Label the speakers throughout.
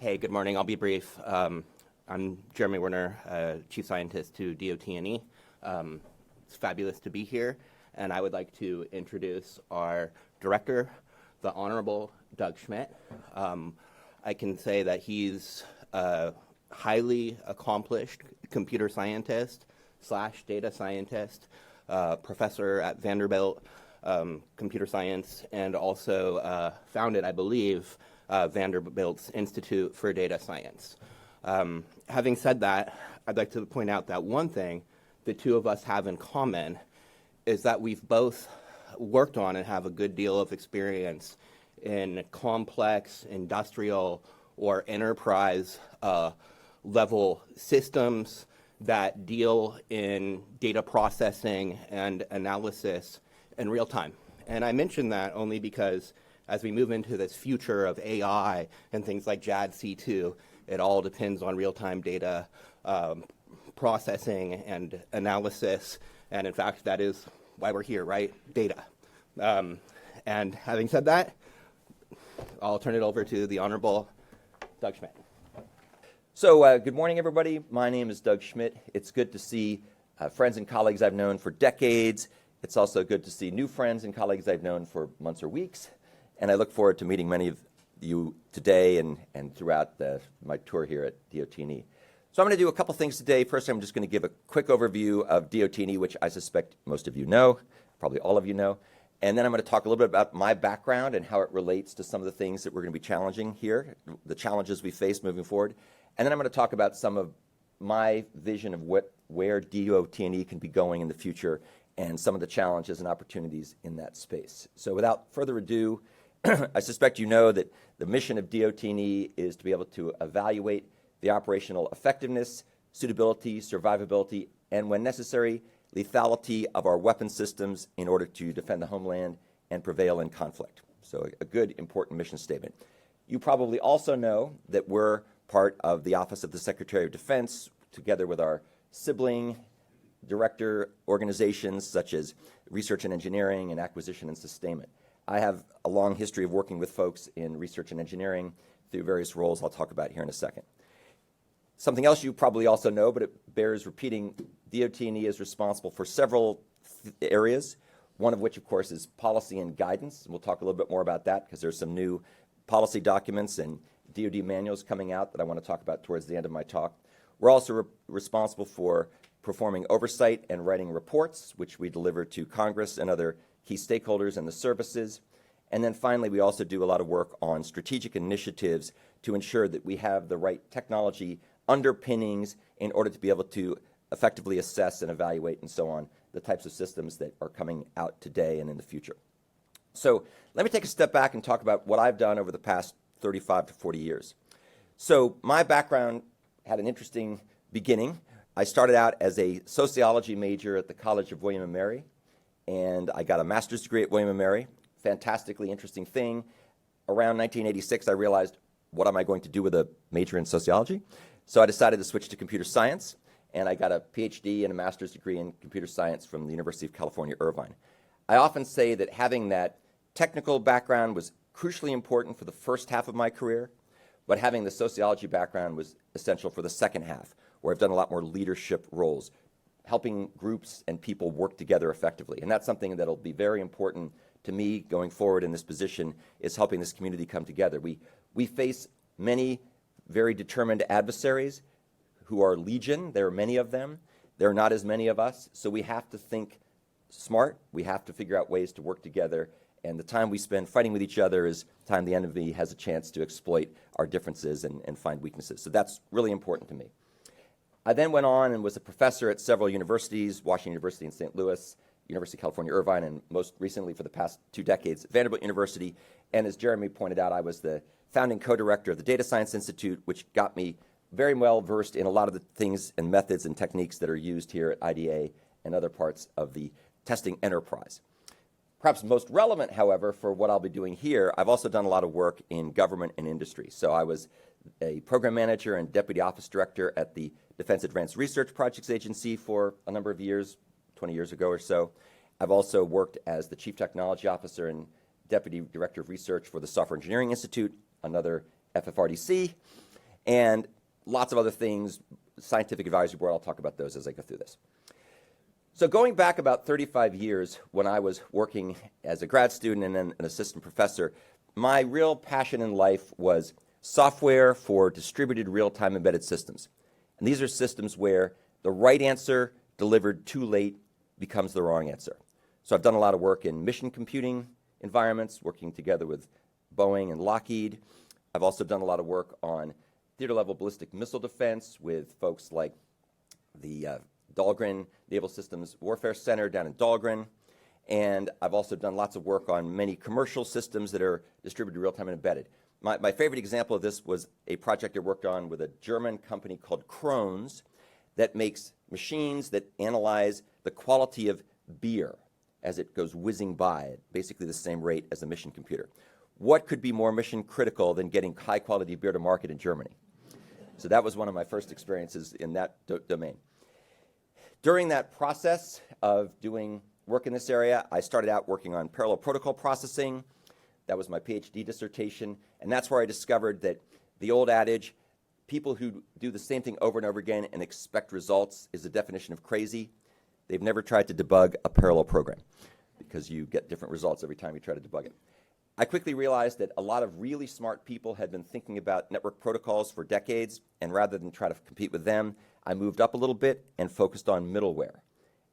Speaker 1: Hey, good morning. I'll be brief. I'm Jeremy Werner, Chief Scientist to DOT&E. It's fabulous to be here, and I would like to introduce our director, the Honorable Doug Schmidt. I can say that he's a highly accomplished computer scientist / data scientist, professor at Vanderbilt, computer science, and also founded, I believe, Vanderbilt's Institute for Data Science. Having said that, I'd like to point out that one thing the two of us have in common is that we've both worked on and have a good deal of experience in complex industrial or enterprise level systems that deal in data processing and analysis in real time. And I mention that only because as we move into this future of AI and things like JADC2, it all depends on real-time data processing and analysis. And in fact, that is why we're here, right? Data. And having said that, I'll turn it over to the Honorable Doug Schmidt.
Speaker 2: So good morning, everybody. My name is Doug Schmidt. It's good to see friends and colleagues I've known for decades. It's also good to see new friends and colleagues I've known for months or weeks. And I look forward to meeting many of you today and throughout my tour here at DOT&E. So I'm going to do a couple things today. First, I'm just going to give a quick overview of DOT&E, which I suspect most of you know, probably all of you know. And then I'm going to talk a little bit about my background and how it relates to some of the things that we're going to be challenging here, the challenges we face moving forward. And then I'm going to talk about some of my vision of where DOT&E can be going in the future and some of the challenges and opportunities in that space. So without further ado, I suspect you know that the mission of DOT&E is to be able to evaluate the operational effectiveness, suitability, survivability, and when necessary, lethality of our weapon systems in order to defend the homeland and prevail in conflict. So a good, important mission statement. You probably also know that we're part of the Office of the Secretary of Defense, together with our sibling director organizations such as Research and Engineering and Acquisition and Sustainment. I have a long history of working with folks in research and engineering through various roles I'll talk about here in a second. Something else you probably also know, but it bears repeating, DOT&E is responsible for several areas, one of which, of course, is policy and guidance. And we'll talk a little bit more about that because there's some new policy documents and DoD manuals coming out that I want to talk about towards the end of my talk. We're also responsible for performing oversight and writing reports, which we deliver to Congress and other key stakeholders and the services. And then finally, we also do a lot of work on strategic initiatives to ensure that we have the right technology underpinnings in order to be able to effectively assess and evaluate and so on the types of systems that are coming out today and in the future. So let me take a step back and talk about what I've done over the past 35 to 40 years. So my background had an interesting beginning. I started out as a sociology major at the College of William & Mary, and I got a master's degree at William & Mary. Fantastically interesting thing. Around 1986, I realized, what am I going to do with a major in sociology? So I decided to switch to computer science, and I got a PhD and a master's degree in computer science from the University of California, Irvine. I often say that having that technical background was crucially important for the first half of my career, but having the sociology background was essential for the second half, where I've done a lot more leadership roles, helping groups and people work together effectively. And that's something that'll be very important to me going forward in this position, is helping this community come together. We face many very determined adversaries who are legion. There are many of them. There are not as many of us. So we have to think smart. We have to figure out ways to work together. And the time we spend fighting with each other is time the enemy has a chance to exploit our differences and find weaknesses. So that's really important to me. I then went on and was a professor at several universities, Washington University in St. Louis, University of California, Irvine, and most recently for the past 2 decades, Vanderbilt University. And as Jeremy pointed out, I was the founding co-director of the Data Science Institute, which got me very well versed in a lot of the things and methods and techniques that are used here at IDA and other parts of the testing enterprise. Perhaps most relevant, however, for what I'll be doing here, I've also done a lot of work in government and industry. So I was a program manager and deputy office director at the Defense Advanced Research Projects Agency for a number of years, 20 years ago or so. I've also worked as the chief technology officer and deputy director of research for the Software Engineering Institute, another FFRDC. and lots of other things, scientific advisory board. I'll talk about those as I go through this. So going back about 35 years when I was working as a grad student and then an assistant professor, my real passion in life was software for distributed real-time embedded systems. And these are systems where the right answer delivered too late becomes the wrong answer. So I've done a lot of work in mission computing environments, working together with Boeing and Lockheed. I've also done a lot of work on theater-level ballistic missile defense with folks like the Dahlgren Naval Systems Warfare Center down in Dahlgren. And I've also done lots of work on many commercial systems that are distributed real-time and embedded. My favorite example of this was a project I worked on with a German company called Krones that makes machines that analyze the quality of beer as it goes whizzing by at basically the same rate as a mission computer. What could be more mission critical than getting high-quality beer to market in Germany? So that was one of my first experiences in that domain. During that process of doing work in this area, I started out working on parallel protocol processing. That was my PhD dissertation, and that's where I discovered that the old adage, people who do the same thing over and over again and expect results, is the definition of crazy. They've never tried to debug a parallel program because you get different results every time you try to debug it. I quickly realized that a lot of really smart people had been thinking about network protocols for decades, and rather than try to compete with them, I moved up a little bit and focused on middleware.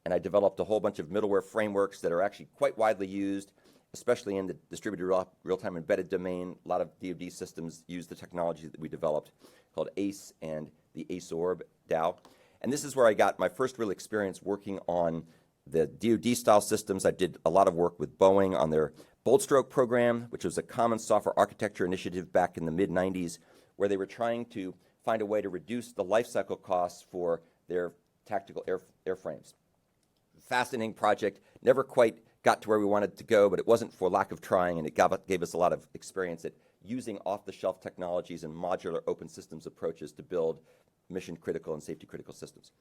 Speaker 2: And I developed a whole bunch of middleware frameworks that are actually quite widely used, especially in the distributed real-time embedded domain. A lot of DoD systems use the technology that we developed called ACE and the ACE-ORB DAO. And this is where I got my first real experience working on the DoD-style systems. I did a lot of work with Boeing on their Boltstroke program, which was a common software architecture initiative back in the mid-90s, where they were trying to find a way to reduce the lifecycle costs for their tactical airframes. Fascinating project, never quite got to where we wanted to go, but it wasn't for lack of trying, and it gave us a lot of experience at using off-the-shelf technologies and modular open systems approaches to build mission-critical and safety-critical systems.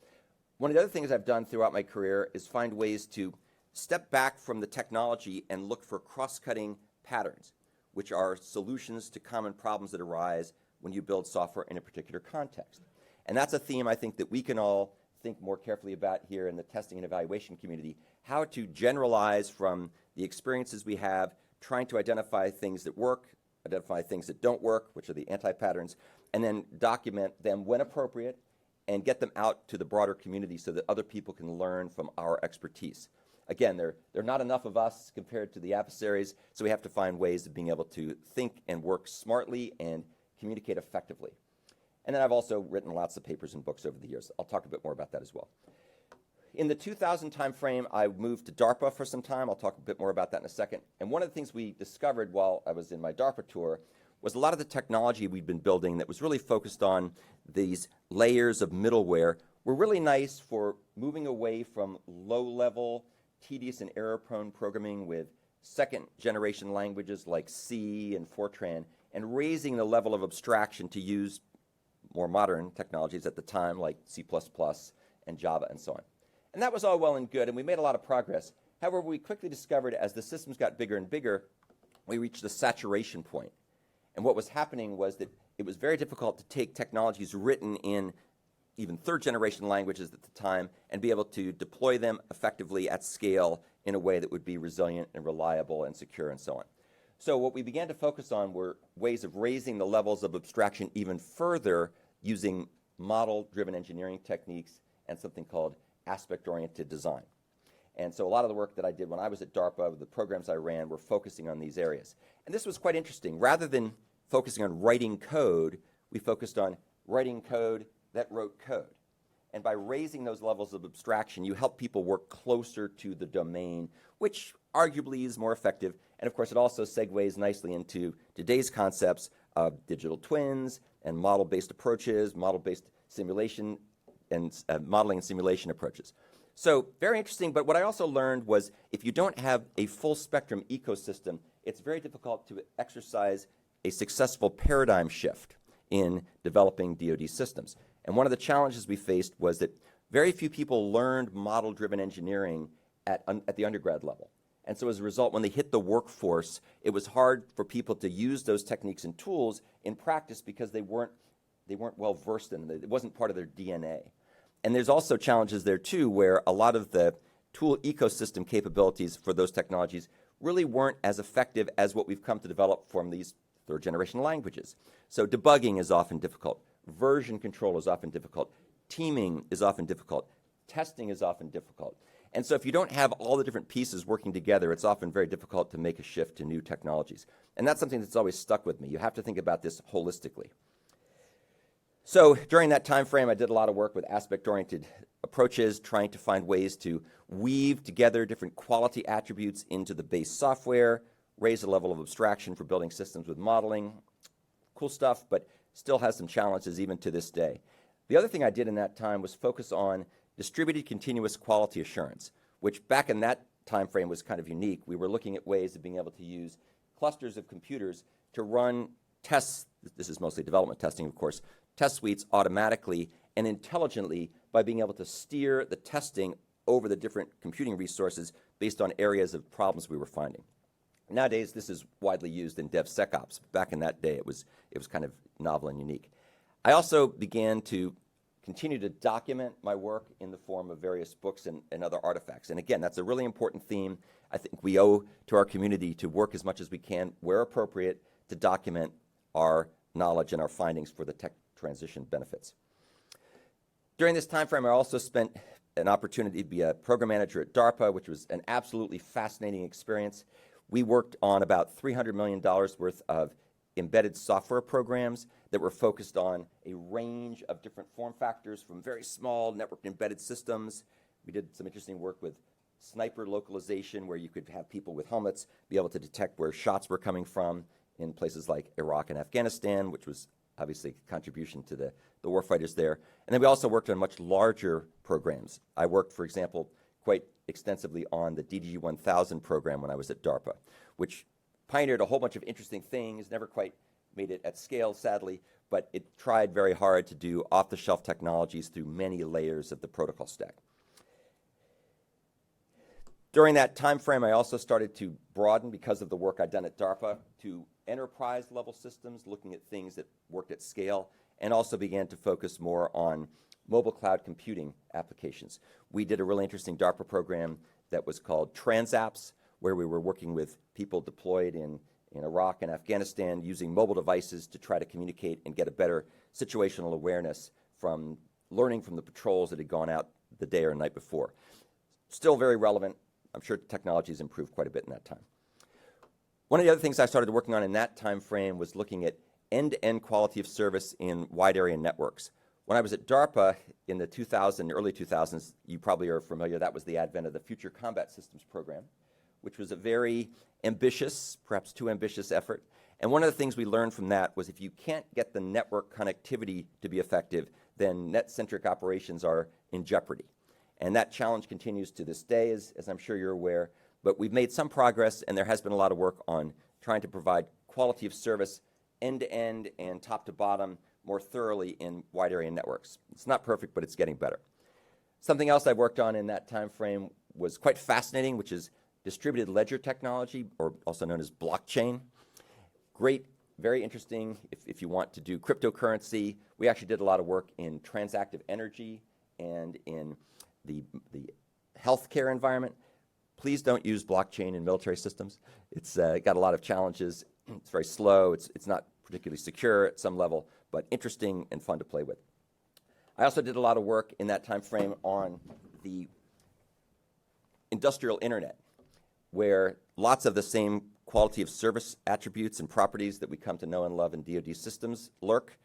Speaker 2: One of the other things I've done throughout my career is find ways to step back from the technology and look for cross-cutting patterns, which are solutions to common problems that arise when you build software in a particular context. And that's a theme I think that we can all think more carefully about here in the testing and evaluation community, how to generalize from the experiences we have, trying to identify things that work, identify things that don't work, which are the anti-patterns, and then document them when appropriate and get them out to the broader community so that other people can learn from our expertise. Again, there are not enough of us compared to the adversaries, so we have to find ways of being able to think and work smartly and communicate effectively. And then I've also written lots of papers and books over the years. I'll talk a bit more about that as well. In the 2000 timeframe, I moved to DARPA for some time. I'll talk a bit more about that in a second. And one of the things we discovered while I was in my DARPA tour was a lot of the technology we'd been building that was really focused on these layers of middleware were really nice for moving away from low-level, tedious and error-prone programming with second-generation languages like C and Fortran, and raising the level of abstraction to use more modern technologies at the time like C++ and Java and so on. And that was all well and good, and we made a lot of progress. However, we quickly discovered as the systems got bigger and bigger, we reached a saturation point. And what was happening was that it was very difficult to take technologies written in even third-generation languages at the time and be able to deploy them effectively at scale in a way that would be resilient and reliable and secure and so on. So what we began to focus on were ways of raising the levels of abstraction even further using model-driven engineering techniques and something called aspect-oriented design. And so a lot of the work that I did when I was at DARPA, the programs I ran, were focusing on these areas. And this was quite interesting. Rather than focusing on writing code, we focused on writing code that wrote code. And by raising those levels of abstraction, you help people work closer to the domain, which arguably is more effective. And of course, it also segues nicely into today's concepts of digital twins and model-based approaches, model-based simulation, and modeling and simulation approaches. So very interesting, but what I also learned was if you don't have a full spectrum ecosystem, it's very difficult to exercise a successful paradigm shift in developing DoD systems. And one of the challenges we faced was that very few people learned model-driven engineering at the undergrad level. And so as a result, when they hit the workforce, it was hard for people to use those techniques and tools in practice because they weren't they weren't well versed in. It wasn't part of their DNA. And there's also challenges there too, where a lot of the tool ecosystem capabilities for those technologies really weren't as effective as what we've come to develop from these third-generation languages. So debugging is often difficult. Version control is often difficult. Teaming is often difficult. Testing is often difficult. And so if you don't have all the different pieces working together, it's often very difficult to make a shift to new technologies. And that's something that's always stuck with me. You have to think about this holistically. So during that time frame, I did a lot of work with aspect-oriented approaches, trying to find ways to weave together different quality attributes into the base software, raise the level of abstraction for building systems with modeling. Cool stuff, but still has some challenges even to this day. The other thing I did in that time was focus on distributed continuous quality assurance, which back in that time frame was kind of unique. We were looking at ways of being able to use clusters of computers to run tests. This is mostly development testing, of course, test suites automatically and intelligently by being able to steer the testing over the different computing resources based on areas of problems we were finding. Nowadays, this is widely used in DevSecOps. Back in that day, it was kind of novel and unique. I also began to continue to document my work in the form of various books and other artifacts. And again, that's a really important theme. I think we owe to our community to work as much as we can, where appropriate, to document our knowledge and our findings for the tech transition benefits. During this time frame, I also spent an opportunity to be a program manager at DARPA, which was an absolutely fascinating experience. We worked on about $300 million worth of embedded software programs that were focused on a range of different form factors, from very small networked embedded systems. We did some interesting work with sniper localization, where you could have people with helmets be able to detect where shots were coming from in places like Iraq and Afghanistan, which was obviously a contribution to the warfighters there. And then we also worked on much larger programs. I worked, for example, quite extensively on the DDG-1000 program when I was at DARPA, which pioneered a whole bunch of interesting things, never quite made it at scale, sadly, but it tried very hard to do off-the-shelf technologies through many layers of the protocol stack. During that time frame, I also started to broaden, because of the work I'd done at DARPA, to enterprise-level systems, looking at things that worked at scale, and also began to focus more on mobile cloud computing applications. We did a really interesting DARPA program that was called Transapps, where we were working with people deployed in Iraq and Afghanistan using mobile devices to try to communicate and get a better situational awareness from learning from the patrols that had gone out the day or night before. Still very relevant. I'm sure technology has improved quite a bit in that time. One of the other things I started working on in that time frame was looking at end-to-end quality of service in wide area networks. When I was at DARPA in the early 2000s, you probably are familiar, that was the advent of the Future Combat Systems program, which was a very ambitious, perhaps too ambitious effort. And one of the things we learned from that was if you can't get the network connectivity to be effective, then net-centric operations are in jeopardy. And that challenge continues to this day, as I'm sure you're aware. But we've made some progress, and there has been a lot of work on trying to provide quality of service end-to-end and top-to-bottom more thoroughly in wide area networks. It's not perfect, but it's getting better. Something else I worked on in that time frame was quite fascinating, which is distributed ledger technology, or also known as blockchain. Great, very interesting if you want to do cryptocurrency. We actually did a lot of work in transactive energy and in the healthcare environment. Please don't use blockchain in military systems. It's got a lot of challenges. It's very slow. It's not particularly secure at some level, but interesting and fun to play with. I also did a lot of work in that time frame on the industrial internet, where lots of the same quality of service attributes and properties that we come to know and love in DoD systems lurk.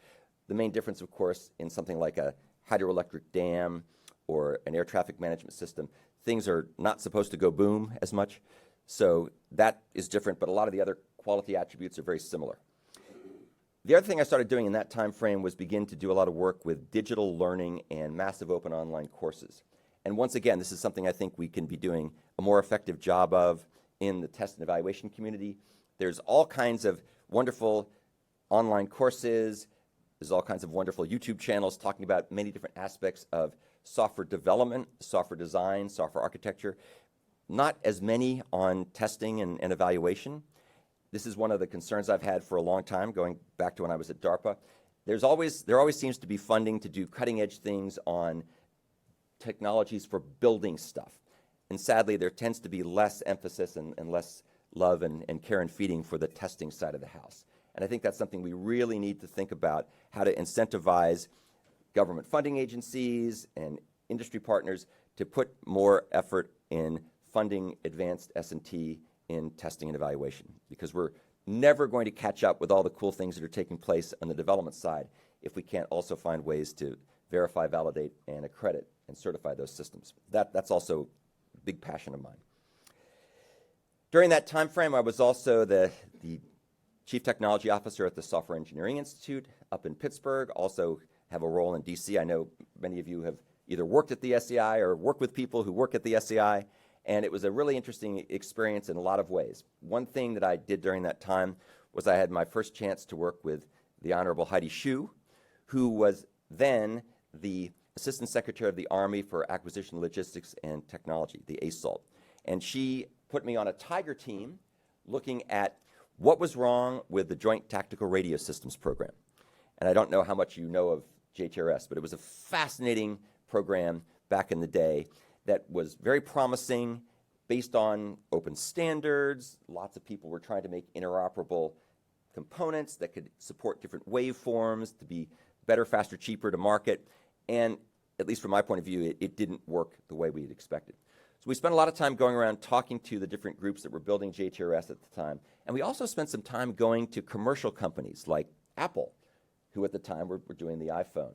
Speaker 2: The main difference, of course, in something like a hydroelectric dam or an air traffic management system, things are not supposed to go boom as much. So that is different, but a lot of the other quality attributes are very similar. The other thing I started doing in that time frame was begin to do a lot of work with digital learning and massive open online courses. And once again, this is something I think we can be doing a more effective job of in the test and evaluation community. There's all kinds of wonderful online courses. There's all kinds of wonderful YouTube channels talking about many different aspects of software development, software design, software architecture. Not as many on testing and evaluation. This is one of the concerns I've had for a long time, going back to when I was at DARPA. there always seems to be funding to do cutting-edge things on technologies for building stuff. And sadly, there tends to be less emphasis and less love and care and feeding for the testing side of the house. And I think that's something we really need to think about, how to incentivize government funding agencies and industry partners to put more effort in funding advanced S&T in testing and evaluation, because we're never going to catch up with all the cool things that are taking place on the development side if we can't also find ways to verify, validate, and accredit and certify those systems. That's also a big passion of mine. During that time frame, I was also the Chief Technology Officer at the Software Engineering Institute up in Pittsburgh, also have a role in DC. I know many of you have either worked at the SEI or worked with people who work at the SEI, and it was a really interesting experience in a lot of ways. One thing that I did during that time was I had my first chance to work with the Honorable Heidi Shyu, who was then the Assistant Secretary of the Army for Acquisition, Logistics, and Technology, the ASALT. And she put me on a Tiger team looking at what was wrong with the Joint Tactical Radio Systems program. And I don't know how much you know of JTRS, but it was a fascinating program back in the day that was very promising, based on open standards. Lots of people were trying to make interoperable components that could support different waveforms to be better, faster, cheaper to market. And at least from my point of view, it didn't work the way we had expected. So we spent a lot of time going around talking to the different groups that were building JTRS at the time. And we also spent some time going to commercial companies like Apple, who at the time were doing the iPhone.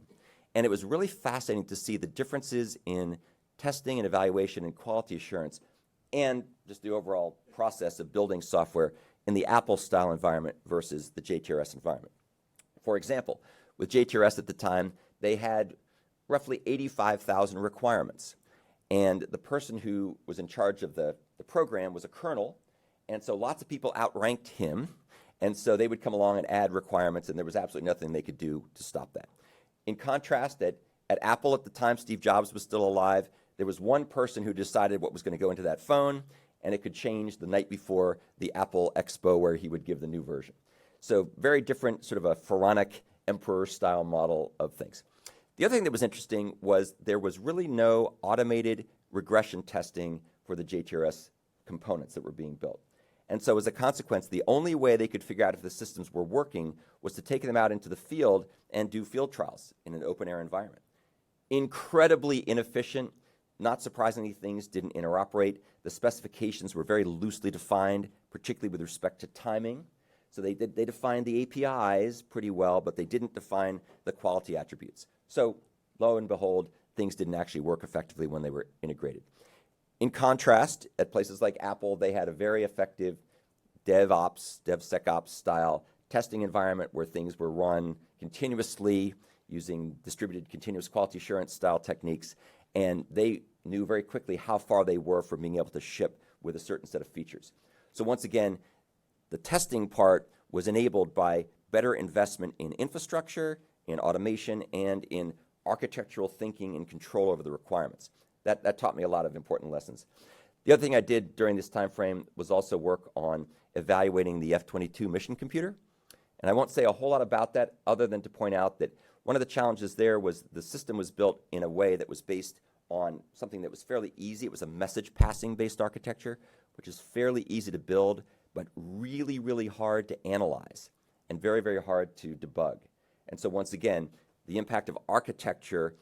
Speaker 2: And it was really fascinating to see the differences in testing and evaluation and quality assurance, and just the overall process of building software in the Apple-style environment versus the JTRS environment. For example, with JTRS at the time, they had roughly 85,000 requirements. And the person who was in charge of the program was a colonel, and so lots of people outranked him, and so they would come along and add requirements, and there was absolutely nothing they could do to stop that. In contrast, at Apple at the time, Steve Jobs was still alive. There was one person who decided what was going to go into that phone, and it could change the night before the Apple Expo where he would give the new version. So very different, sort of a pharaonic emperor-style model of things. The other thing that was interesting was there was really no automated regression testing for the JTRS components that were being built. And so as a consequence, the only way they could figure out if the systems were working was to take them out into the field and do field trials in an open-air environment. Incredibly inefficient. Not surprisingly, things didn't interoperate. The specifications were very loosely defined, particularly with respect to timing. So they defined the APIs pretty well, but they didn't define the quality attributes. So lo and behold, things didn't actually work effectively when they were integrated. In contrast, at places like Apple, they had a very effective DevSecOps style testing environment where things were run continuously using distributed continuous quality assurance style techniques, and they knew very quickly how far they were from being able to ship with a certain set of features. So once again, the testing part was enabled by better investment in infrastructure, in automation, and in architectural thinking and control over the requirements. That taught me a lot of important lessons. The other thing I did during this time frame was also work on evaluating the F-22 mission computer. And I won't say a whole lot about that other than to point out that one of the challenges there was the system was built in a way that was based on something that was fairly easy. It was a message passing based architecture, which is fairly easy to build, but really, really hard to analyze and very, very hard to debug. And so once again, the impact of architecture,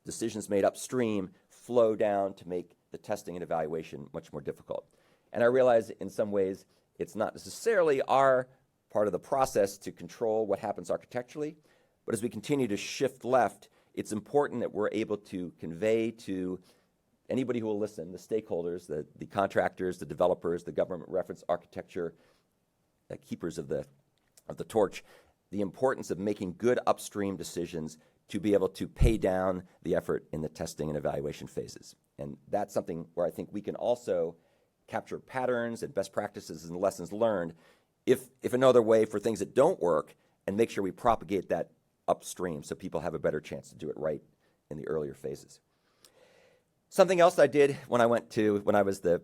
Speaker 2: decisions made upstream, flow down to make the testing and evaluation much more difficult. And I realize in some ways it's not necessarily our part of the process to control what happens architecturally, but as we continue to shift left, it's important that we're able to convey to anybody who will listen, the stakeholders, the contractors, the developers, the government reference architecture, keepers of the torch, the importance of making good upstream decisions to be able to pay down the effort in the testing and evaluation phases. And that's something where I think we can also capture patterns and best practices and lessons learned, if another way, for things that don't work, and make sure we propagate that upstream so people have a better chance to do it right in the earlier phases. Something else I did when I was the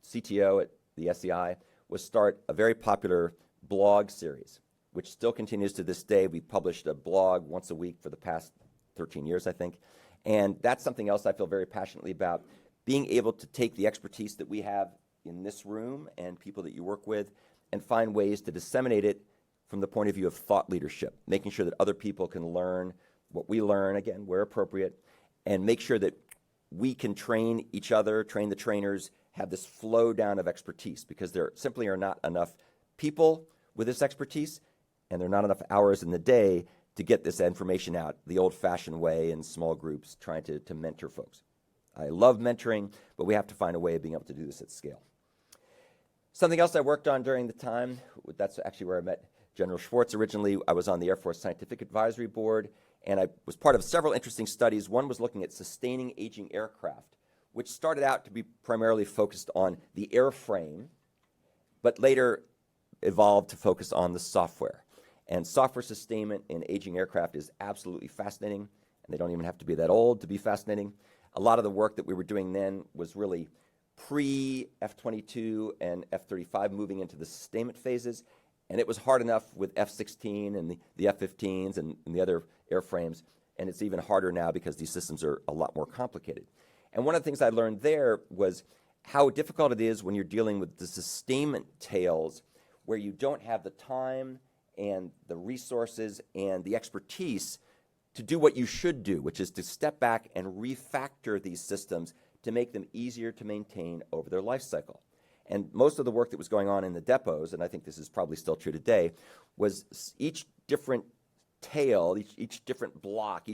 Speaker 2: CTO at the SEI was start a very popular blog series which still continues to this day. We've published a blog once a week for the past 13 years, I think. And that's something else I feel very passionately about, being able to take the expertise that we have in this room and people that you work with and find ways to disseminate it from the point of view of thought leadership, making sure that other people can learn what we learn, again, where appropriate, and make sure that we can train each other, train the trainers, have this flow down of expertise, because there simply are not enough people with this expertise, and there are not enough hours in the day to get this information out the old-fashioned way in small groups trying to mentor folks. I love mentoring, but we have to find a way of being able to do this at scale. Something else I worked on during the time, that's actually where I met General Schwartz originally. I was on the Air Force Scientific Advisory Board, and I was part of several interesting studies. One was looking at sustaining aging aircraft, which started out to be primarily focused on the airframe, but later evolved to focus on the software. And software sustainment in aging aircraft is absolutely fascinating, and they don't even have to be that old to be fascinating. A lot of the work that we were doing then was really pre-F-22 and F-35 moving into the sustainment phases, and it was hard enough with F-16 and the F-15s and the other airframes, and it's even harder now because these systems are a lot more complicated. And one of the things I learned there was how difficult it is when you're dealing with the sustainment tails, where you don't have the time and the resources and the expertise to do what you should do, which is to step back and refactor these systems to make them easier to maintain over their life cycle. And most of the work that was going on in the depots, and I think this is probably still true today, was each different tail, each different block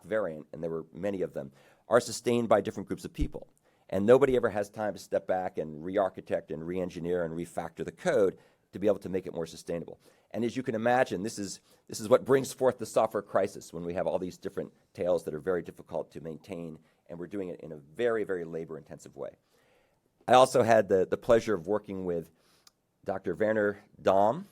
Speaker 2: variant, and there were many of them, are sustained by different groups of people. And nobody ever has time to step back and re-architect and re-engineer and refactor the code to be able to make it more sustainable. And as you can imagine, this is what brings forth the software crisis, when we have all these different tails that are very difficult to maintain, and we're doing it in a very, very labor-intensive way. I also had the pleasure of working with Dr. Werner Dahm,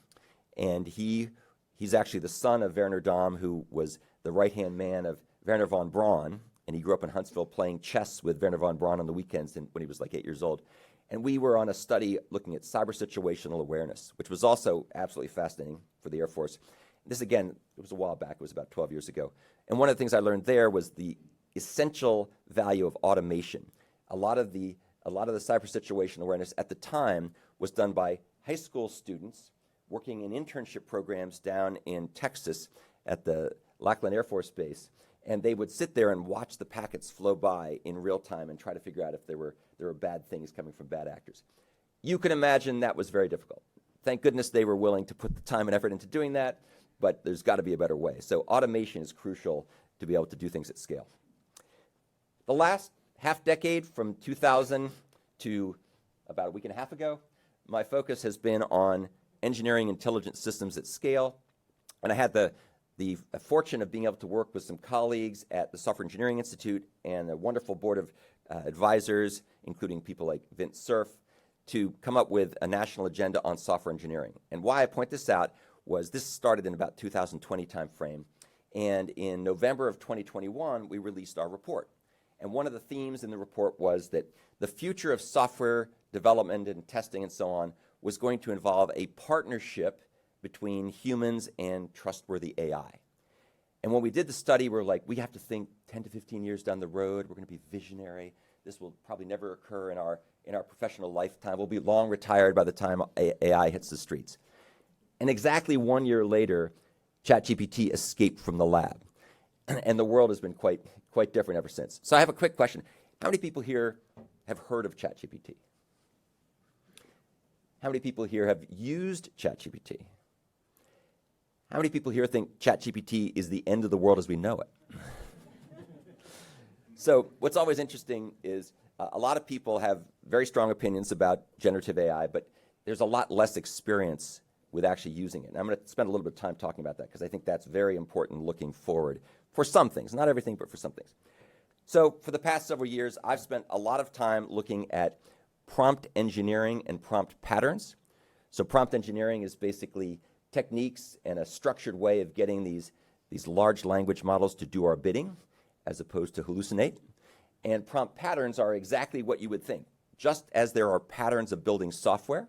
Speaker 2: and he's actually the son of Werner Dahm, who was the right-hand man of Wernher von Braun, and he grew up in Huntsville playing chess with Wernher von Braun on the weekends when he was like 8 years old. And we were on a study looking at cyber situational awareness, which was also absolutely fascinating for the Air Force. This, again, it was a while back. It was about 12 years ago. And one of the things I learned there was the essential value of automation. A lot of the cyber situational awareness at the time was done by high school students working in internship programs down in Texas at the Lackland Air Force Base. And they would sit there and watch the packets flow by in real time and try to figure out if there were bad things coming from bad actors. You can imagine that was very difficult. Thank goodness they were willing to put the time and effort into doing that, but there's got to be a better way. So automation is crucial to be able to do things at scale. The last half decade, from 2000 to about a week and a half ago, my focus has been on engineering intelligent systems at scale. And I had the fortune of being able to work with some colleagues at the Software Engineering Institute and a wonderful board of advisors, including people like Vint Cerf, to come up with a national agenda on software engineering. And why I point this out was this started in about 2020 timeframe, and in November of 2021, we released our report. And one of the themes in the report was that the future of software development and testing and so on was going to involve a partnership between humans and trustworthy AI. And when we did the study, we're like, we have to think 10 to 15 years down the road. We're going to be visionary. This will probably never occur in our professional lifetime. We'll be long retired by the time AI hits the streets. And exactly 1 year later, ChatGPT escaped from the lab. And the world has been quite different ever since. So I have a quick question. How many people here have heard of ChatGPT? How many people here have used ChatGPT? How many people here think ChatGPT is the end of the world as we know it? So what's always interesting is a lot of people have very strong opinions about generative AI, but there's a lot less experience with actually using it. And I'm going to spend a little bit of time talking about that because I think that's very important looking forward for some things. Not everything, but for some things. So for the past several years, I've spent a lot of time looking at prompt engineering and prompt patterns. So prompt engineering is basically techniques and a structured way of getting these large language models to do our bidding as opposed to hallucinate. And prompt patterns are exactly what you would think. Just as there are patterns of building software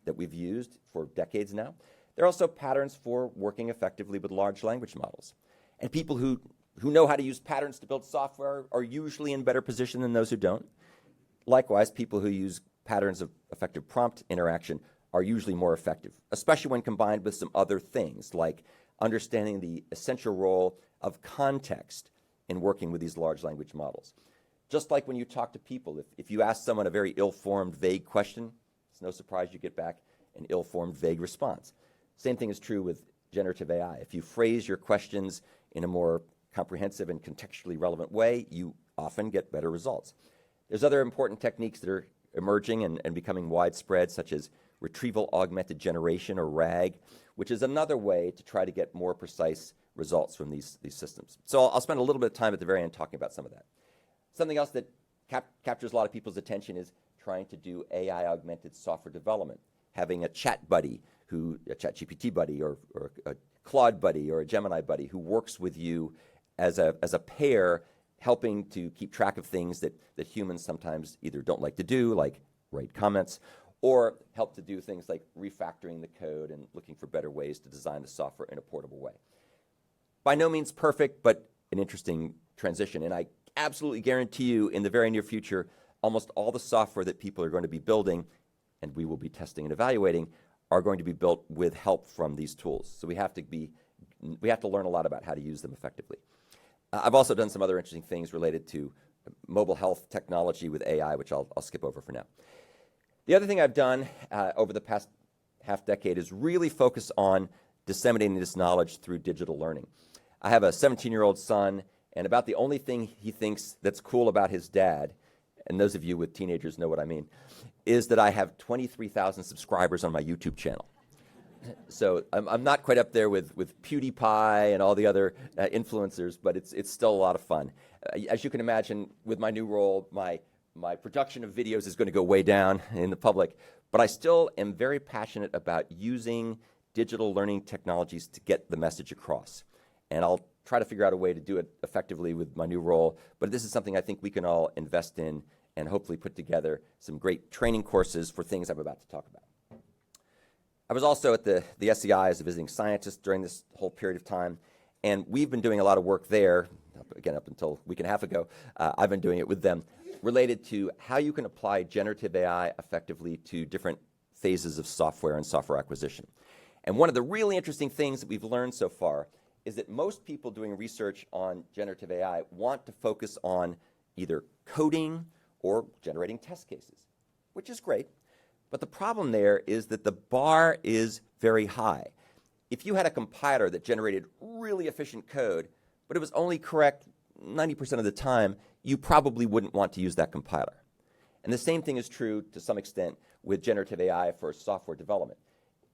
Speaker 2: that we've used for decades now, There are also patterns for working effectively with large language models. And people who know how to use patterns to build software are usually in better position than those who don't. Likewise, people who use patterns of effective prompt interaction are usually more effective, especially when combined with some other things like understanding the essential role of context in working with these large language models. Just like when you talk to people, if you ask someone a very ill-formed, vague question, it's no surprise you get back an ill-formed, vague response. Same thing is true with generative AI. If you phrase your questions in a more comprehensive and contextually relevant way, you often get better results. There's other important techniques that are emerging and becoming widespread, such as retrieval augmented generation, or RAG, which is another way to try to get more precise results from these systems. So I'll spend a little bit of time at the very end talking about some of that. Something else that captures a lot of people's attention is trying to do AI augmented software development, having a chat buddy, a chat GPT buddy, or a Claude buddy, or a Gemini buddy who works with you as a pair, helping to keep track of things that humans sometimes either don't like to do, like write comments, or help to do things like refactoring the code and looking for better ways to design the software in a portable way. By no means perfect, but an interesting transition. And I absolutely guarantee you in the very near future, almost all the software that people are going to be building, and we will be testing and evaluating, are going to be built with help from these tools. So we have to learn a lot about how to use them effectively. I've also done some other interesting things related to mobile health technology with AI, which I'll skip over for now. The other thing I've done over the past half decade is really focus on disseminating this knowledge through digital learning. I have a 17-year-old son, and about the only thing he thinks that's cool about his dad, and those of you with teenagers know what I mean, is that I have 23,000 subscribers on my YouTube channel. So I'm not quite up there with PewDiePie and all the other influencers, but it's still a lot of fun. As you can imagine, with my new role, my production of videos is going to go way down in the public, but I still am very passionate about using digital learning technologies to get the message across. And I'll try to figure out a way to do it effectively with my new role, but this is something I think we can all invest in and hopefully put together some great training courses for things I'm about to talk about. I was also at the SEI as a visiting scientist during this whole period of time, and we've been doing a lot of work there, again up until a week and a half ago. I've been doing it with them, related to how you can apply generative AI effectively to different phases of software and software acquisition. And one of the really interesting things that we've learned so far is that most people doing research on generative AI want to focus on either coding or generating test cases, which is great. But the problem there is that the bar is very high. If you had a compiler that generated really efficient code, but it was only correct 90% of the time, you probably wouldn't want to use that compiler. And the same thing is true to some extent with generative AI for software development.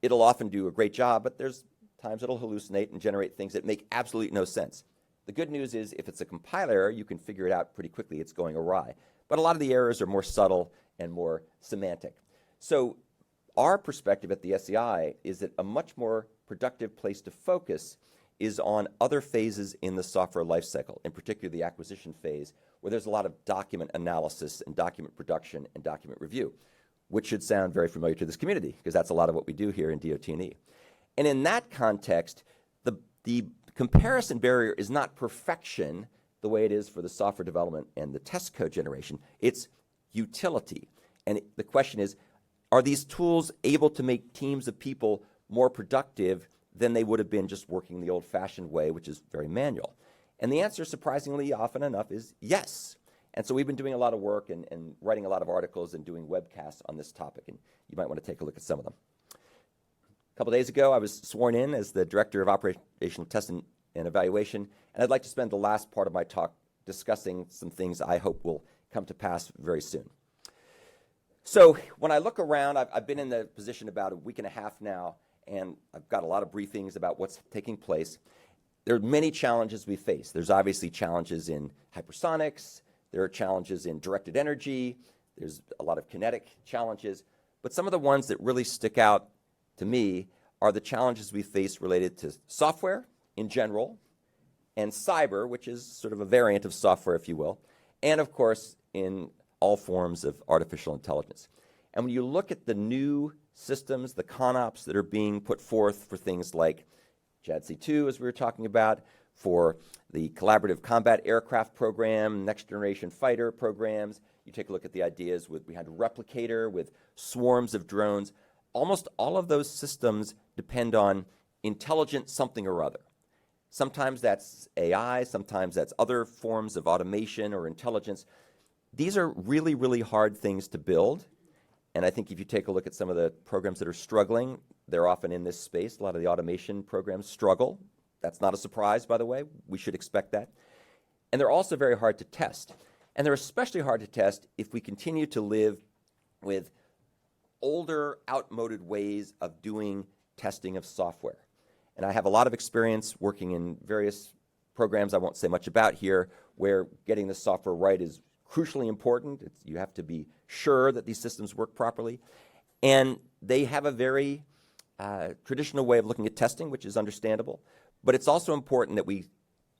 Speaker 2: It'll often do a great job, but there's times it'll hallucinate and generate things that make absolutely no sense. The good news is if it's a compiler error, you can figure it out pretty quickly. It's going awry. But a lot of the errors are more subtle and more semantic. So our perspective at the SEI is that a much more productive place to focus is on other phases in the software lifecycle, in particular the acquisition phase, where there's a lot of document analysis and document production and document review, which should sound very familiar to this community, because that's a lot of what we do here in DOT&E. And in that context, the comparison barrier is not perfection the way it is for the software development and the test code generation. It's utility. And the question is, are these tools able to make teams of people more productive than they would have been just working the old-fashioned way, which is very manual? And the answer, surprisingly often enough, is yes. And so we've been doing a lot of work and writing a lot of articles and doing webcasts on this topic, and you might want to take a look at some of them. A couple days ago, I was sworn in as the Director of Operational Test and Evaluation, and I'd like to spend the last part of my talk discussing some things I hope will come to pass very soon. So when I look around, I've been in the position about a week and a half now, and I've got a lot of briefings about what's taking place. There are many challenges we face. There's obviously challenges in hypersonics. There are challenges in directed energy. There's a lot of kinetic challenges. But some of the ones that really stick out to me are the challenges we face related to software in general, and cyber, which is sort of a variant of software, if you will, and of course in all forms of artificial intelligence. And when you look at the new systems, the CONOPS that are being put forth for things like JADC2, as we were talking about, for the Collaborative Combat Aircraft Program, Next Generation Fighter programs. You take a look at the ideas with, we had Replicator with swarms of drones. Almost all of those systems depend on intelligent something or other. Sometimes that's AI, sometimes that's other forms of automation or intelligence. These are really, really hard things to build. And I think if you take a look at some of the programs that are struggling, they're often in this space. A lot of the automation programs struggle. That's not a surprise, by the way. We should expect that. And they're also very hard to test. And they're especially hard to test if we continue to live with older, outmoded ways of doing testing of software. And I have a lot of experience working in various programs I won't say much about here, where getting the software right is crucially important. You have to be sure that these systems work properly. And they have a very traditional way of looking at testing, which is understandable. But it's also important that we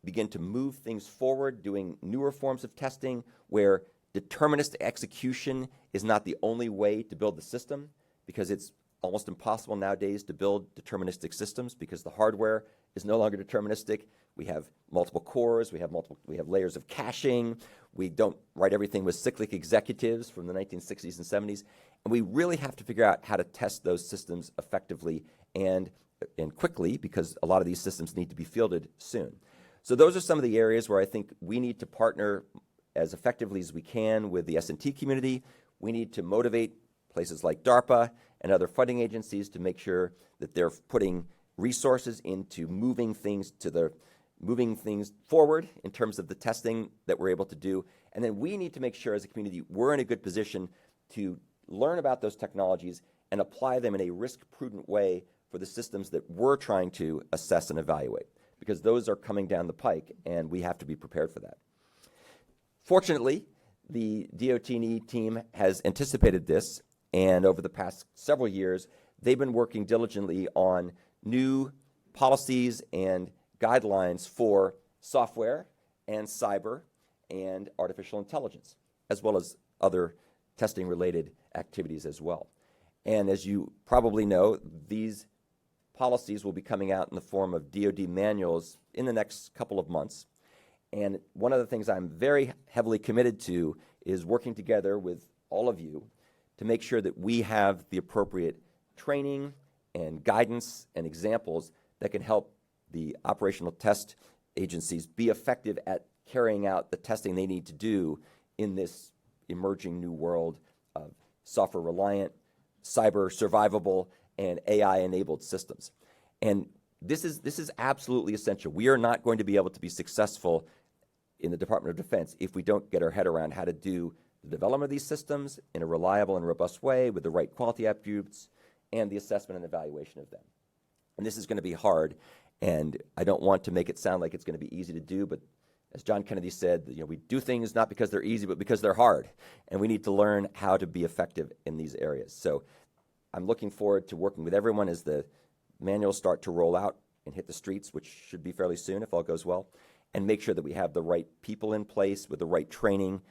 Speaker 2: begin to move things forward, doing newer forms of testing where deterministic execution is not the only way to build the system, because it's almost impossible nowadays to build deterministic systems because the hardware is no longer deterministic. We have multiple cores, we have layers of caching. We don't write everything with cyclic executives from the 1960s and 70s. And we really have to figure out how to test those systems effectively and quickly, because a lot of these systems need to be fielded soon. So those are some of the areas where I think we need to partner as effectively as we can with the S&T community. We need to motivate places like DARPA and other funding agencies to make sure that they're putting resources into moving things forward in terms of the testing that we're able to do. And then we need to make sure as a community we're in a good position to learn about those technologies and apply them in a risk-prudent way for the systems that we're trying to assess and evaluate, because those are coming down the pike and we have to be prepared for that. Fortunately, the DOT&E team has anticipated this, and over the past several years, they've been working diligently on new policies and guidelines for software and cyber and artificial intelligence, as well as other testing-related activities as well. And as you probably know, these policies will be coming out in the form of DoD manuals in the next couple of months. And one of the things I'm very heavily committed to is working together with all of you to make sure that we have the appropriate training and guidance and examples that can help the operational test agencies be effective at carrying out the testing they need to do in this emerging new world of software-reliant, cyber-survivable, and AI-enabled systems. And this is absolutely essential. We are not going to be able to be successful in the Department of Defense if we don't get our head around how to do the development of these systems in a reliable and robust way with the right quality attributes and the assessment and evaluation of them. And this is going to be hard, and I don't want to make it sound like it's going to be easy to do, but as John Kennedy said, we do things not because they're easy, but because they're hard, and we need to learn how to be effective in these areas. So I'm looking forward to working with everyone as the manuals start to roll out and hit the streets, which should be fairly soon if all goes well, and make sure that we have the right people in place with the right training.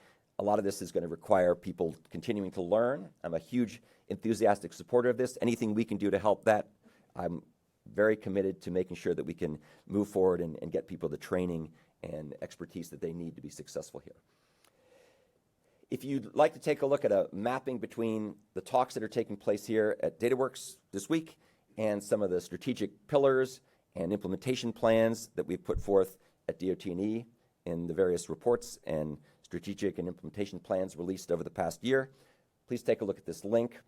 Speaker 2: A lot of this is going to require people continuing to learn. I'm a huge enthusiastic supporter of this. Anything we can do to help that, I'm very committed to making sure that we can move forward and get people the training and expertise that they need to be successful here. If you'd like to take a look at a mapping between the talks that are taking place here at DataWorks this week and some of the strategic pillars and implementation plans that we've put forth at DOT&E in the various reports and strategic and implementation plans released over the past year, please take a look at this link.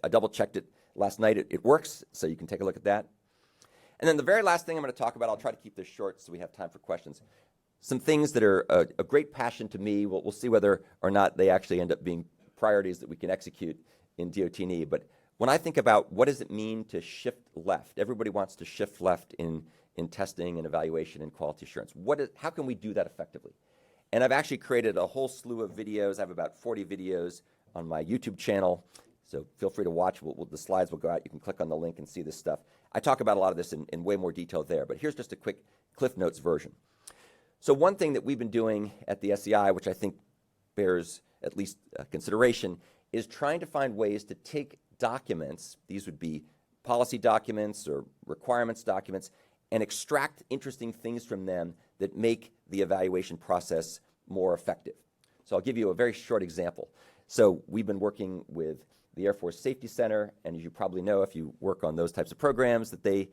Speaker 2: I double-checked it last night. It works, so you can take a look at that. And then the very last thing I'm going to talk about, I'll try to keep this short so we have time for questions. Some things that are a great passion to me. We'll see whether or not they actually end up being priorities that we can execute in DOT&E. But when I think about what does it mean to shift left, everybody wants to shift left in testing and evaluation and quality assurance. How can we do that effectively? And I've actually created a whole slew of videos. I have about 40 videos on my YouTube channel, so feel free to watch. The slides will go out. You can click on the link and see this stuff. I talk about a lot of this in way more detail there, but here's just a quick Cliff Notes version. So one thing that we've been doing at the SEI, which I think bears at least consideration, is trying to find ways to take documents, these would be policy documents or requirements documents, and extract interesting things from them that make the evaluation process more effective. So I'll give you a very short example. So we've been working with the Air Force Safety Center, and as you probably know, if you work on those types of programs that they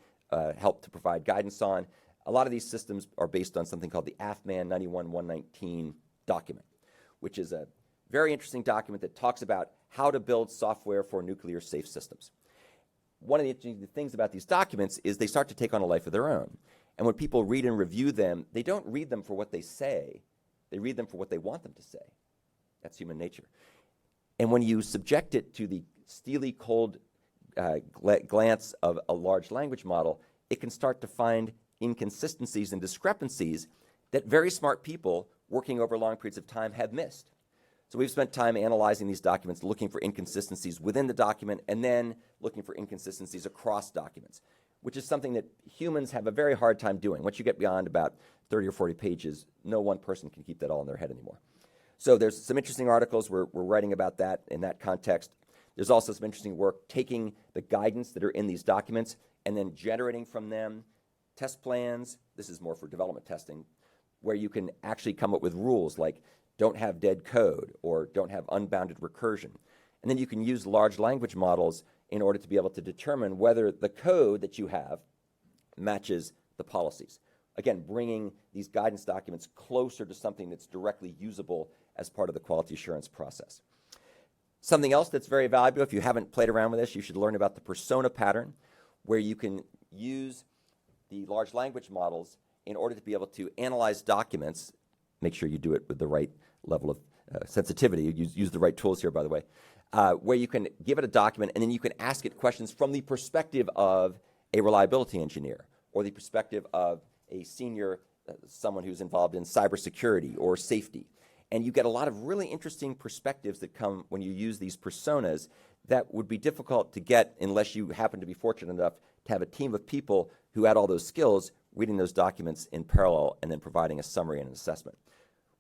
Speaker 2: help to provide guidance on, a lot of these systems are based on something called the AFMAN 91-119 document, which is a very interesting document that talks about how to build software for nuclear safe systems. One of the interesting things about these documents is they start to take on a life of their own. And when people read and review them, they don't read them for what they say. They read them for what they want them to say. That's human nature. And when you subject it to the steely, cold glance of a large language model, it can start to find inconsistencies and discrepancies that very smart people working over long periods of time have missed. So we've spent time analyzing these documents, looking for inconsistencies within the document, and then looking for inconsistencies across documents, which is something that humans have a very hard time doing. Once you get beyond about 30 or 40 pages, no one person can keep that all in their head anymore. So there's some interesting articles we're writing about that in that context. There's also some interesting work taking the guidance that are in these documents and then generating from them test plans. This is more for development testing, where you can actually come up with rules like don't have dead code or don't have unbounded recursion. And then you can use large language models in order to be able to determine whether the code that you have matches the policies. Again, bringing these guidance documents closer to something that's directly usable as part of the quality assurance process. Something else that's very valuable, if you haven't played around with this, you should learn about the persona pattern, where you can use the large language models in order to be able to analyze documents. Make sure you do it with the right level of sensitivity. Use the right tools here, by the way, where you can give it a document and then you can ask it questions from the perspective of a reliability engineer or the perspective of a senior, someone who's involved in cybersecurity or safety. And you get a lot of really interesting perspectives that come when you use these personas that would be difficult to get unless you happen to be fortunate enough to have a team of people who had all those skills reading those documents in parallel and then providing a summary and an assessment.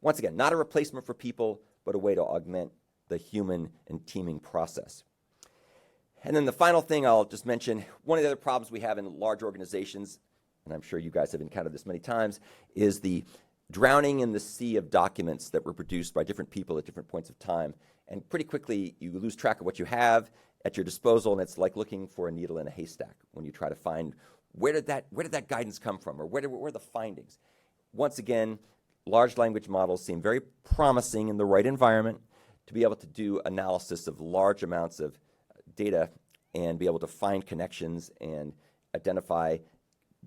Speaker 2: Once again, not a replacement for people, but a way to augment the human and teaming process. And then the final thing I'll just mention, one of the other problems we have in large organizations, and I'm sure you guys have encountered this many times, is the drowning in the sea of documents that were produced by different people at different points of time. And pretty quickly, you lose track of what you have at your disposal, and it's like looking for a needle in a haystack when you try to find where did that guidance come from, or where are the findings. Once again, large language models seem very promising in the right environment to be able to do analysis of large amounts of data and be able to find connections and identify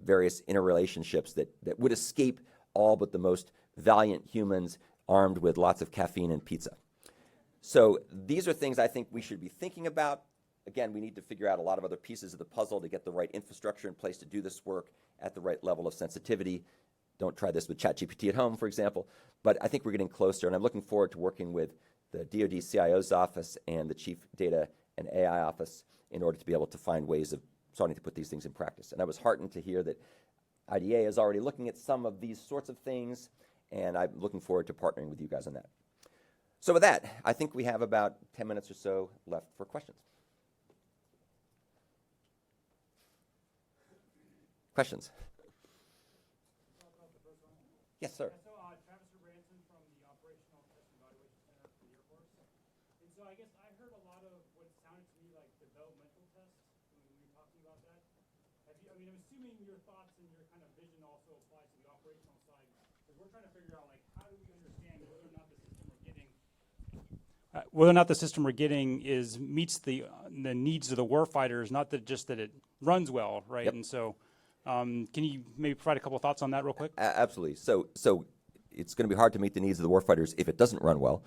Speaker 2: various interrelationships that would escape all but the most valiant humans armed with lots of caffeine and pizza. So these are things I think we should be thinking about. Again, we need to figure out a lot of other pieces of the puzzle to get the right infrastructure in place to do this work at the right level of sensitivity. Don't try this with ChatGPT at home, for example. But I think we're getting closer, and I'm looking forward to working with the DoD CIO's office and the Chief Data and AI office in order to be able to find ways of starting to put these things in practice. And I was heartened to hear that IDA is already looking at some of these sorts of things, and I'm looking forward to partnering with you guys on that. So with that, I think we have about 10 minutes or so left for questions. Questions? Yes, sir.
Speaker 3: Travis Branson from the Operational Test and Evaluation Center for the Air Force. And so I guess I heard a lot of what sounded to me like developmental tests when we were talking about that. I'm assuming your thoughts and your kind of vision also applies to the operational side, because we're trying to figure out, like, how do we understand whether or not the system we're getting meets the needs of the warfighters, not that just that it runs well, right?
Speaker 2: Yep.
Speaker 3: And so, can you maybe provide a couple of thoughts on that real quick?
Speaker 2: Absolutely. So it's going to be hard to meet the needs of the warfighters if it doesn't run well.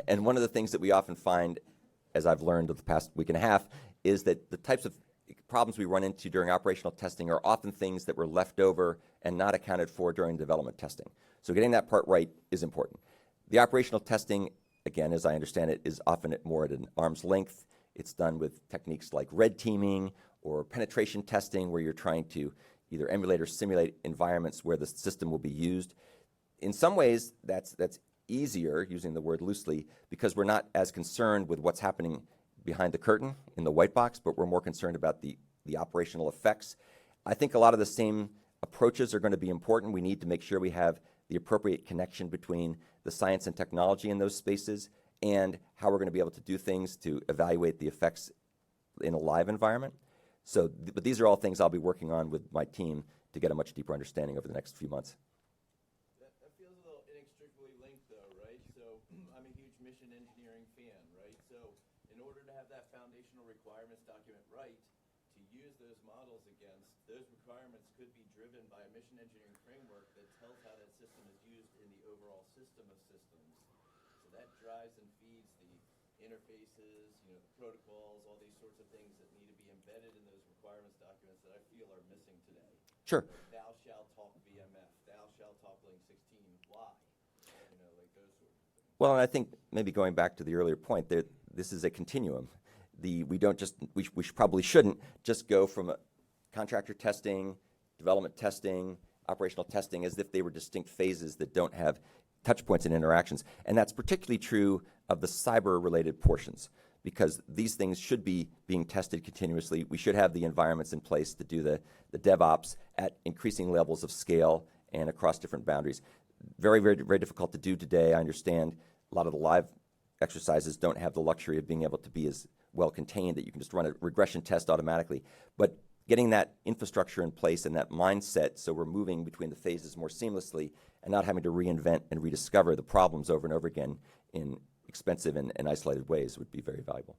Speaker 2: And one of the things that we often find, as I've learned over the past week and a half, is that the types of problems we run into during operational testing are often things that were left over and not accounted for during development testing. So getting that part right is important. The operational testing, again, as I understand it, is often more at an arm's length. It's done with techniques like red teaming or penetration testing, where you're trying to either emulate or simulate environments where the system will be used. In some ways, that's easier, using the word loosely, because we're not as concerned with what's happening behind the curtain in the white box, but we're more concerned about the operational effects. I think a lot of the same approaches are going to be important. We need to make sure we have the appropriate connection between the science and technology in those spaces and how we're going to be able to do things to evaluate the effects in a live environment. So, but these are all things I'll be working on with my team to get a much deeper understanding over the next few months.
Speaker 4: That feels a little inextricably linked, though, right? So I'm a huge mission engineering fan, right? So in order to have that foundational requirements document right, to use those models against, those requirements could be driven by a mission engineering framework that tells how that system is used in the overall system of systems. So that drives and feeds the interfaces, the protocols, all these sorts of things that need to be embedded in those requirements documents that I feel are missing today.
Speaker 2: Sure.
Speaker 4: Thou shalt talk VMF. Thou shalt talk Link 16. Why? Like those sorts of things.
Speaker 2: Well, and I think maybe going back to the earlier point, this is a continuum. We probably shouldn't just go from contractor testing, development testing, operational testing as if they were distinct phases that don't have touch points and interactions. And that's particularly true of the cyber-related portions, because these things should be being tested continuously. We should have the environments in place to do the DevOps at increasing levels of scale and across different boundaries. Very, very, very difficult to do today. I understand a lot of the live exercises don't have the luxury of being able to be as well contained that you can just run a regression test automatically. But getting that infrastructure in place and that mindset so we're moving between the phases more seamlessly and not having to reinvent and rediscover the problems over and over again in expensive and isolated ways would be very valuable.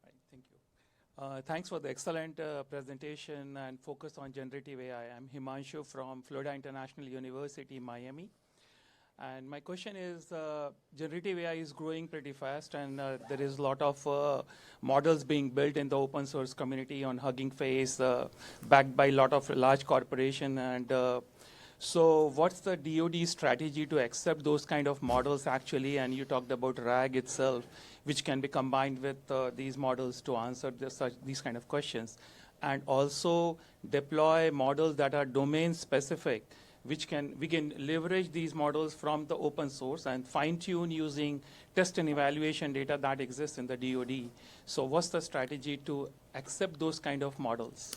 Speaker 5: Right, thank you. Thanks for the excellent presentation and focus on generative AI. I'm Himanshu from Florida International University, Miami. And my question is, generative AI is growing pretty fast, and there is a lot of models being built in the open source community on Hugging Face, backed by a lot of large corporations. And so what's the DoD strategy to accept those kind of models actually? And you talked about RAG itself, which can be combined with these models to answer these kind of questions. And also deploy models that are domain specific, we can leverage these models from the open source and fine-tune using test and evaluation data that exists in the DoD. So what's the strategy to accept those kind of models?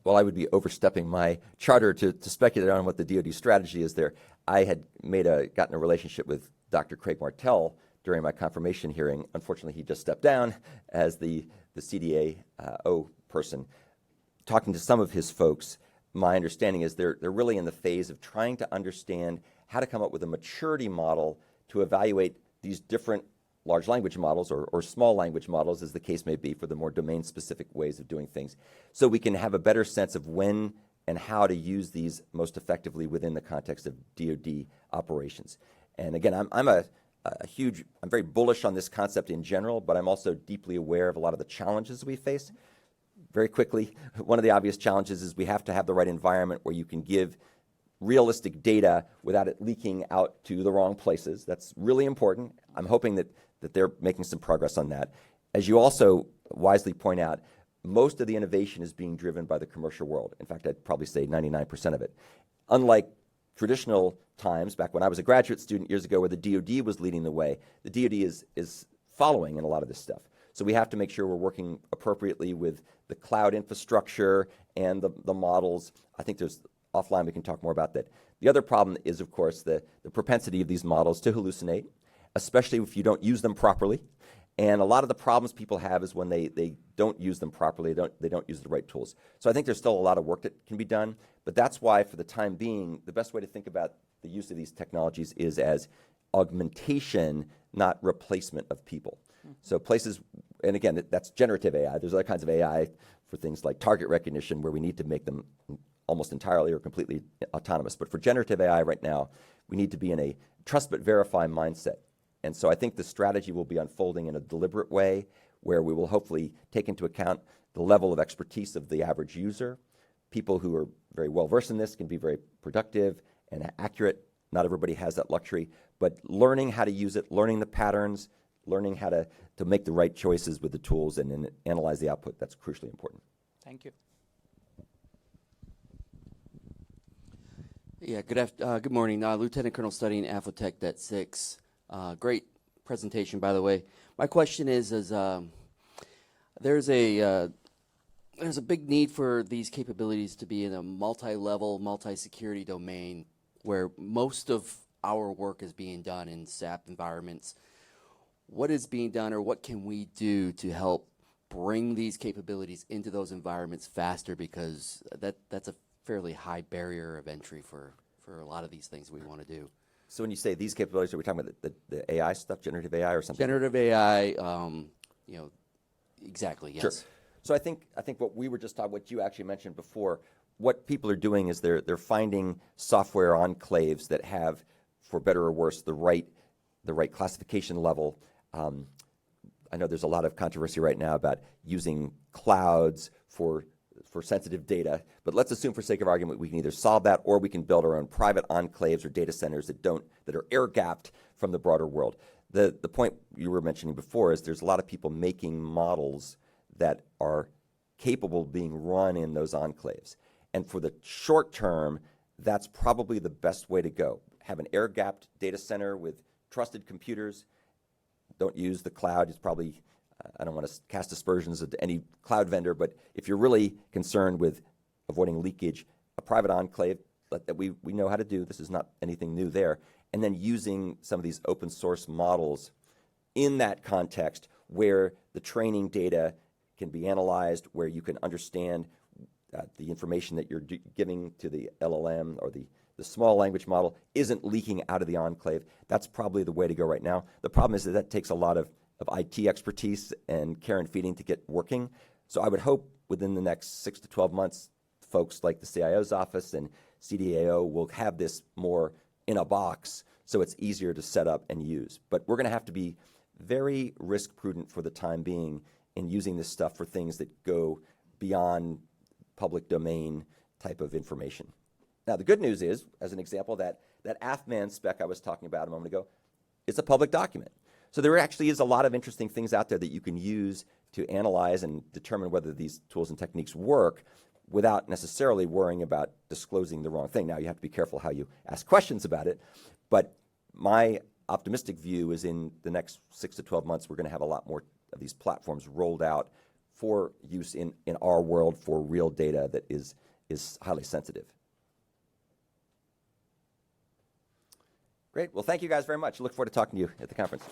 Speaker 2: Well, I would be overstepping my charter to speculate on what the DoD strategy is there. I had gotten a relationship with Dr. Craig Martell during my confirmation hearing. Unfortunately, he just stepped down as the CDAO person. Talking to some of his folks, my understanding is they're really in the phase of trying to understand how to come up with a maturity model to evaluate these different large language models or small language models, as the case may be, for the more domain-specific ways of doing things, so we can have a better sense of when and how to use these most effectively within the context of DoD operations. And again, I'm very bullish on this concept in general, but I'm also deeply aware of a lot of the challenges we face. Very quickly, one of the obvious challenges is we have to have the right environment where you can give realistic data without it leaking out to the wrong places. That's really important. I'm hoping that they're making some progress on that. As you also wisely point out, most of the innovation is being driven by the commercial world. In fact, I'd probably say 99% of it. Unlike traditional times, back when I was a graduate student years ago where the DoD was leading the way, the DoD is following in a lot of this stuff. So we have to make sure we're working appropriately with the cloud infrastructure and the models. I think there's offline we can talk more about that. The other problem is, of course, the propensity of these models to hallucinate, especially if you don't use them properly. And a lot of the problems people have is when they don't use them properly, they don't use the right tools. So I think there's still a lot of work that can be done, but that's why, for the time being, the best way to think about the use of these technologies is as augmentation, not replacement of people. So places, and again, that's generative AI. There's other kinds of AI for things like target recognition where we need to make them almost entirely or completely autonomous. But for generative AI right now, we need to be in a trust but verify mindset. And so I think the strategy will be unfolding in a deliberate way where we will hopefully take into account the level of expertise of the average user. People who are very well versed in this can be very productive and accurate. Not everybody has that luxury, but learning how to use it, learning the patterns, learning how to make the right choices with the tools and then analyze the output, that's crucially important.
Speaker 5: Thank you.
Speaker 6: Yeah, good morning. Lieutenant Colonel studying Afotech Det 6. Great presentation, by the way. My question is there's a big need for these capabilities to be in a multi-level, multi-security domain where most of our work is being done in SAP environments. What is being done, or what can we do to help bring these capabilities into those environments faster, because that's a fairly high barrier of entry for a lot of these things we want to do.
Speaker 2: So when you say these capabilities, are we talking about the AI stuff, generative AI or something?
Speaker 6: Generative AI, exactly, yes.
Speaker 2: Sure. So I think what we were just talking, what you actually mentioned before, what people are doing is they're finding software enclaves that have, for better or worse, the right classification level. I know there's a lot of controversy right now about using clouds for sensitive data, but let's assume for sake of argument we can either solve that, or we can build our own private enclaves or data centers that are air-gapped from the broader world. The point you were mentioning before is there's a lot of people making models that are capable of being run in those enclaves. And for the short term, that's probably the best way to go. Have an air-gapped data center with trusted computers. Don't use the cloud. It's probably, I don't want to cast aspersions at any cloud vendor, but if you're really concerned with avoiding leakage, a private enclave that we know how to do, this is not anything new there, and then using some of these open source models in that context where the training data can be analyzed, where you can understand the information that you're giving to the LLM or the small language model isn't leaking out of the enclave. That's probably the way to go right now. The problem is that takes a lot of IT expertise and care and feeding to get working. So I would hope within the next 6 to 12 months, folks like the CIO's office and CDAO will have this more in a box so it's easier to set up and use. But we're going to have to be very risk prudent for the time being in using this stuff for things that go beyond public domain type of information. Now, the good news is, as an example, that AFMAN spec I was talking about a moment ago, it's a public document. So there actually is a lot of interesting things out there that you can use to analyze and determine whether these tools and techniques work without necessarily worrying about disclosing the wrong thing. Now, you have to be careful how you ask questions about it, but my optimistic view is in the next 6 to 12 months, we're going to have a lot more of these platforms rolled out for use in our world for real data that is highly sensitive. Great. Well, thank you guys very much. I look forward to talking to you at the conference.